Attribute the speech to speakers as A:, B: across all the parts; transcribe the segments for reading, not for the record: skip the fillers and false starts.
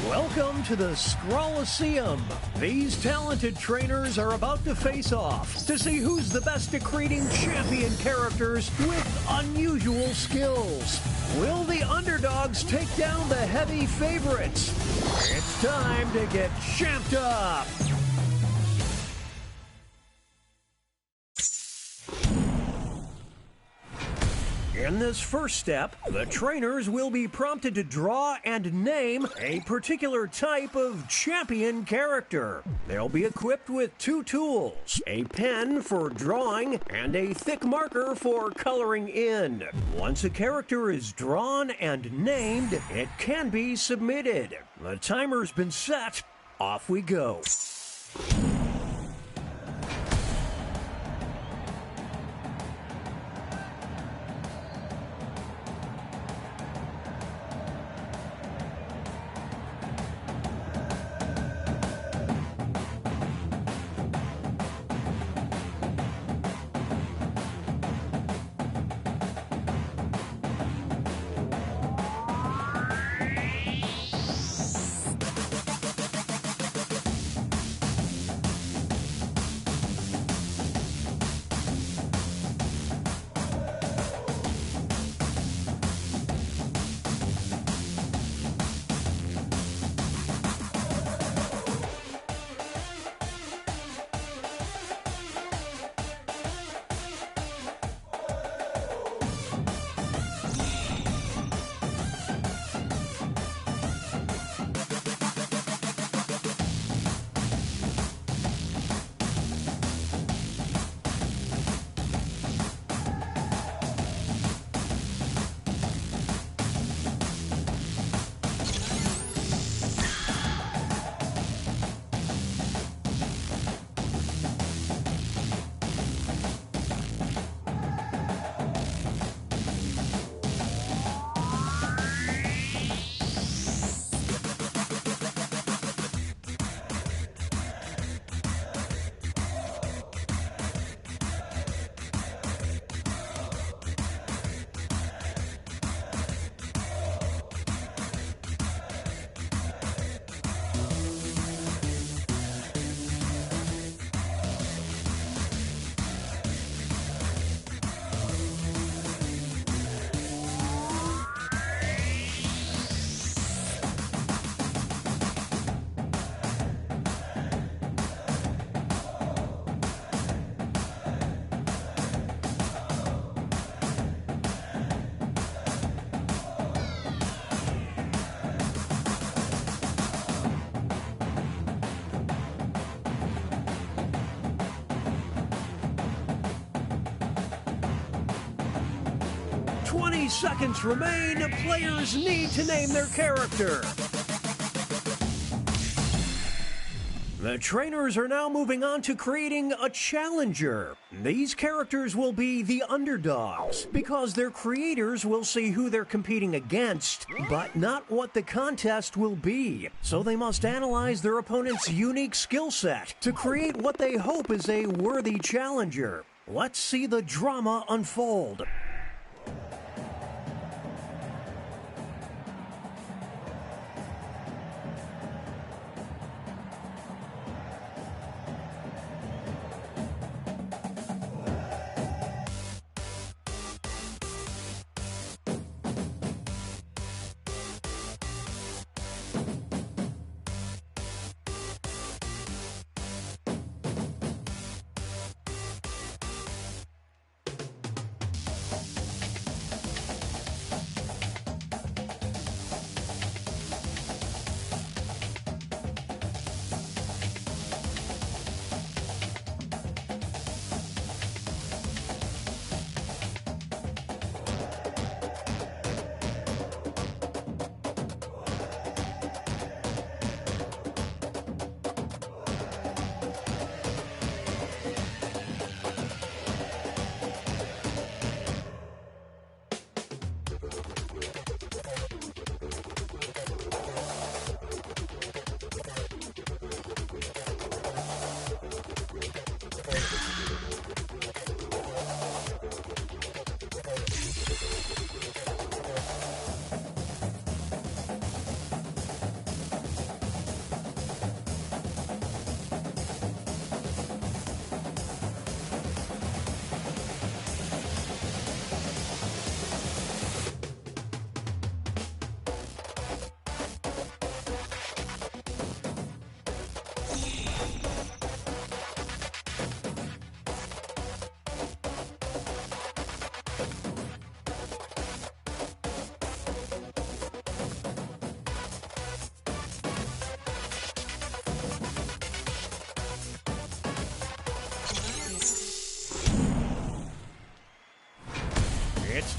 A: Welcome to the Scrollaceum. These talented trainers are about to face off to see who's the best at creating champion characters with unusual skills. Will the underdogs take down the heavy favorites? It's time to get champed up. In this first step, the trainers will be prompted to draw and name a particular type of champion character. They'll be equipped with two tools, a pen for drawing and a thick marker for coloring in. Once a character is drawn and named, it can be submitted. The timer's been set. Off we go. Seconds remain. Players need to name their character. The trainers are now moving on to creating a challenger. These characters will be the underdogs because their creators will see who they're competing against, but not what the contest will be. So they must analyze their opponent's unique skill set to create what they hope is a worthy challenger. Let's see the drama unfold.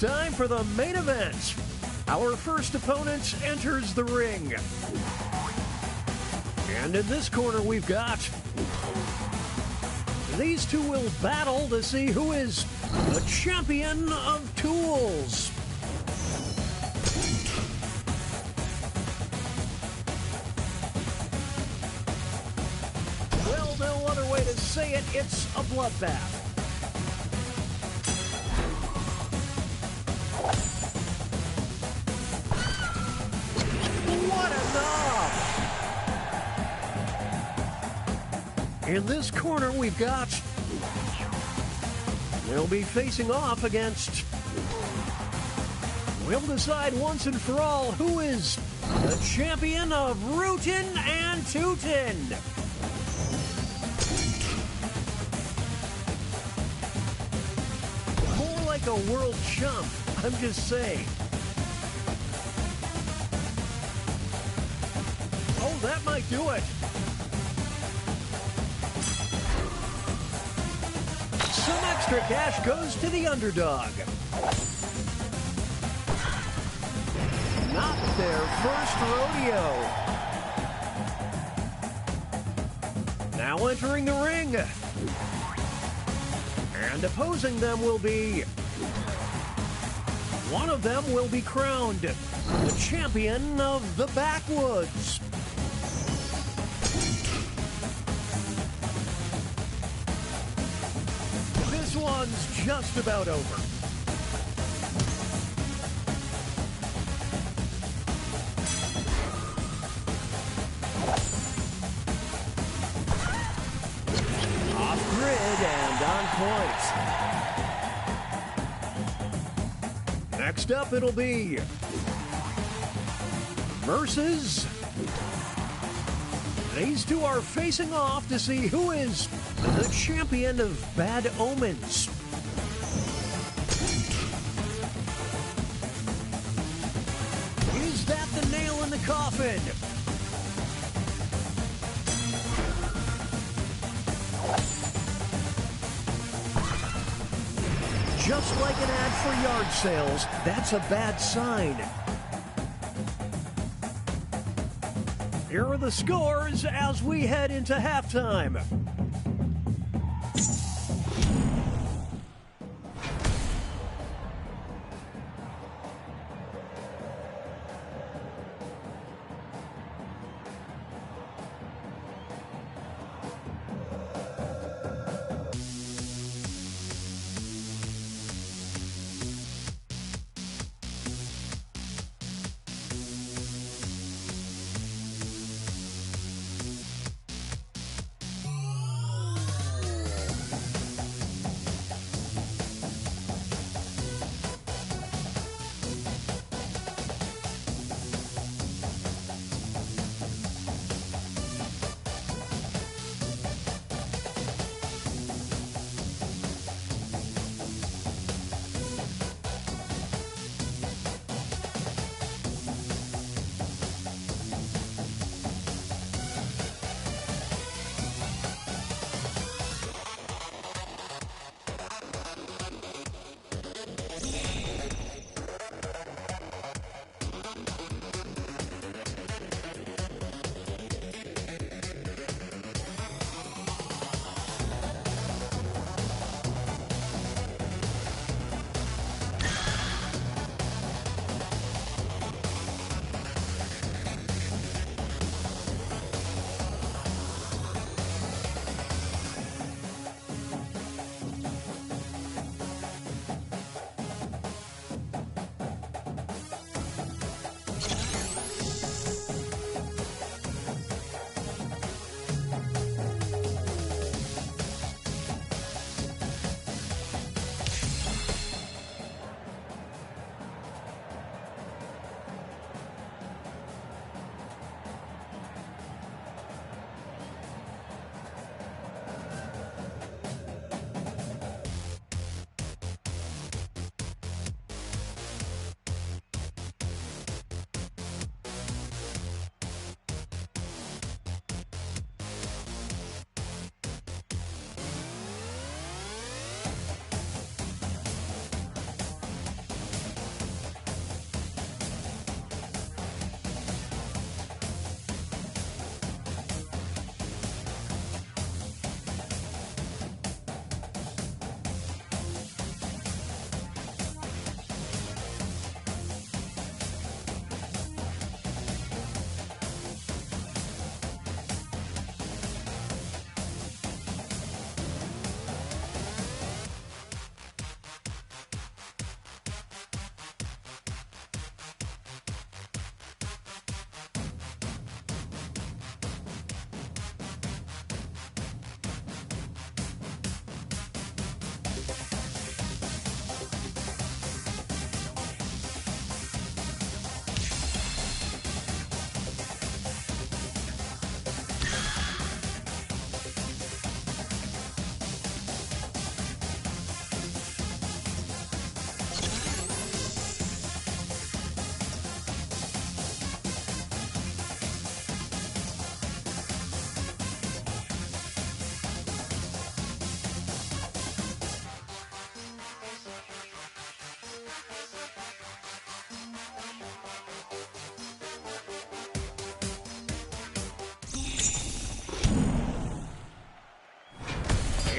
A: time for the main event. Our first opponent enters the ring. And in this corner, we've got... These two will battle to see who is the champion of tools. Well, no other way to say it, it's a bloodbath. What a knob! In this corner, we've got... They'll be facing off against... We'll decide once and for all who is the champion of Rootin' and Tootin'. More like a world chump, I'm just saying. Oh, that might do it. Some extra cash goes to the underdog. Not their first rodeo. Now entering the ring. And opposing them will be... One of them will be crowned the champion of the Backwoods. This one's just about over. Off-grid and on point. Next up, it'll be versus... These two are facing off to see who is the champion of Bad Omens. Is that the nail in the coffin? Just like an ad for yard sales, that's a bad sign. Here are the scores as we head into halftime.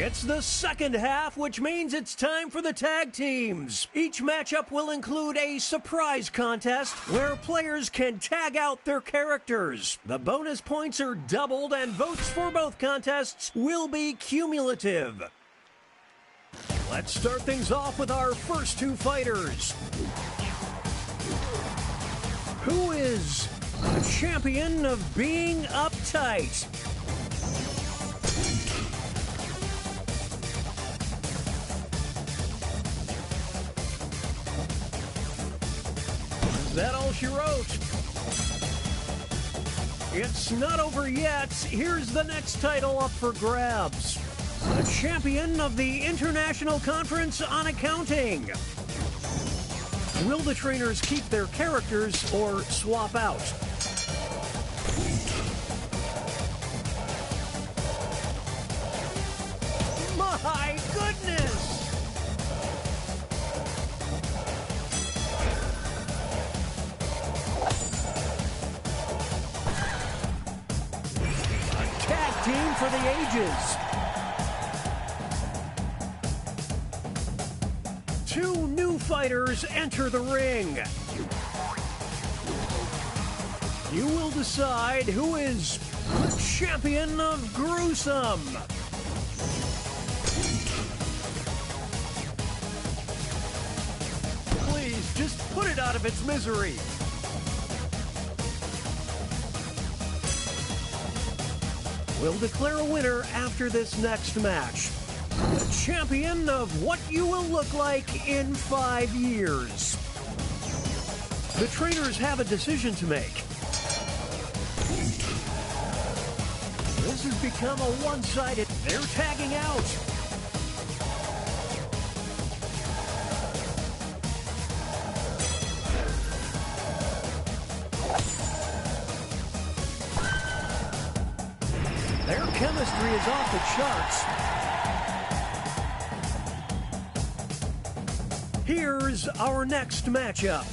A: It's the second half, which means it's time for the tag teams. Each matchup will include a surprise contest where players can tag out their characters. The bonus points are doubled and votes for both contests will be cumulative. Let's start things off with our first two fighters. Who is the champion of being uptight? Is that all she wrote? It's not over yet. Here's the next title up for grabs. The champion of the International Conference on Accounting. Will the trainers keep their characters or swap out? My goodness! A tag team for the ages. Two new fighters enter the ring. You will decide who is the champion of gruesome. Please, just put it out of its misery. We'll declare a winner after this next match. The champion of what you will look like in 5 years. The trainers have a decision to make. This has become a one-sided. They're tagging out. Their chemistry is off the charts. Here's our next matchup.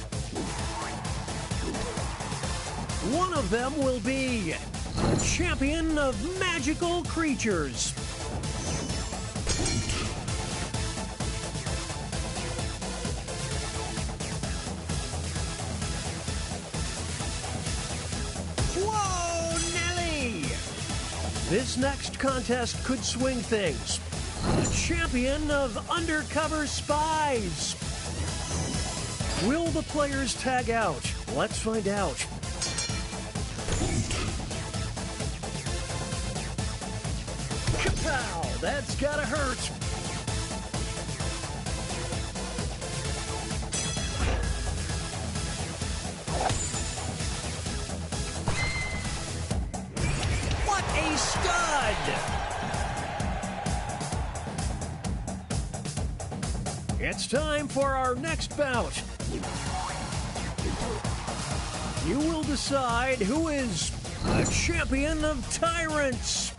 A: One of them will be the champion of magical creatures. Whoa, Nelly! This next contest could swing things. The champion of undercover spies. Will the players tag out? Let's find out. Kapow! That's gotta hurt. What a stud! It's time for our next bout. You will decide who is the champion of tyrants.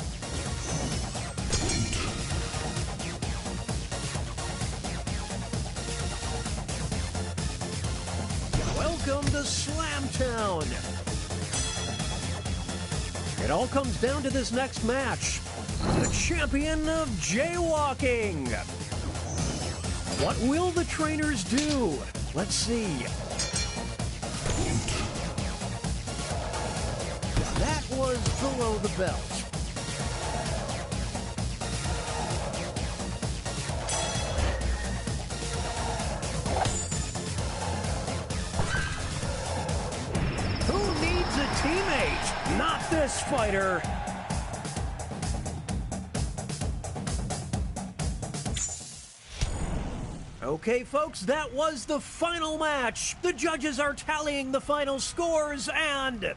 A: Welcome to Slamtown. It all comes down to this next match. The champion of jaywalking. What will the trainers do? Let's see. That was below the belt. Who needs a teammate? Not this fighter. Okay, folks, that was the final match. The judges are tallying the final scores, and